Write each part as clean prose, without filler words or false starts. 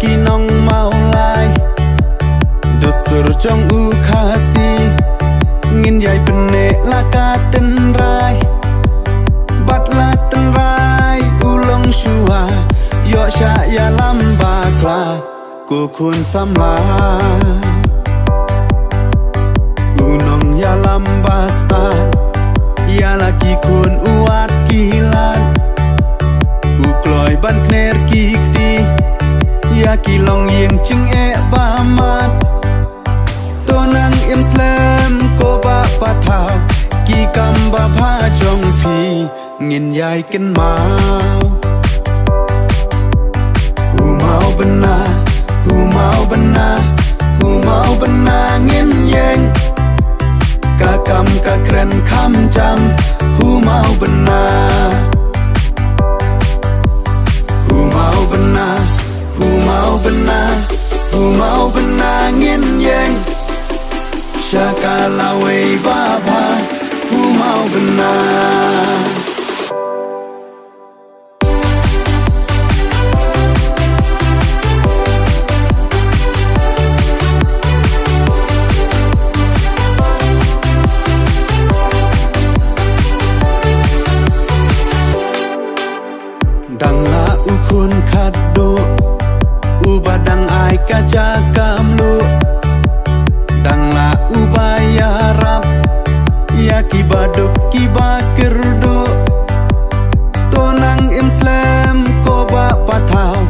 kinong maulai Dustur jong u khasi Ngin yai pene laka tenrai Bat la tenrai ulong shua Yo sha ya lambakla Ku kun samla Unong ya lambastan Ya laki kun uat kilan Ukloi ban kner kikti Ya kilong yeng ching bamat Tonang Islam ko ba pathaw Ki kam ba pha jong phi Ngin yai ken mau Hu mau bena Hu mau bena Hu mau bena ngin yeng Ka kam ka kren kham jam Hu mau bena Hu mau bena Hu mau bena Hu mau bena ngin yeng Shaka lawe baba Hu mau bena Dang la ukun kado Ubadang ai kaja kamlu Dang la ubaya rap Ya kibaduk kibakerdo Tonang Islam ko ba pathaw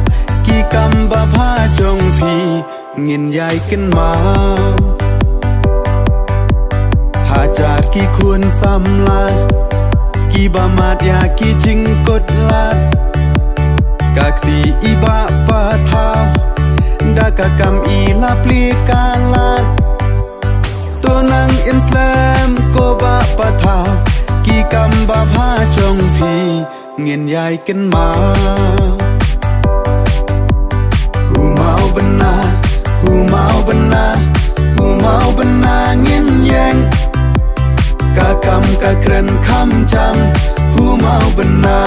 Ki kamba pha jong phi Ngin yai ken mau Hajar ki kun samla Ki ba mat ya ki jingkot lat Kakti iba pathaw Daka kam ila plikalat Tonang Islam ko ba pathaw Ki kam ba pha jong phi Ngin yai ken mau Hu mau bena Hu mau bena Hu mau bena ngin yeng Ka kam ka kren kham jam Hu mau bena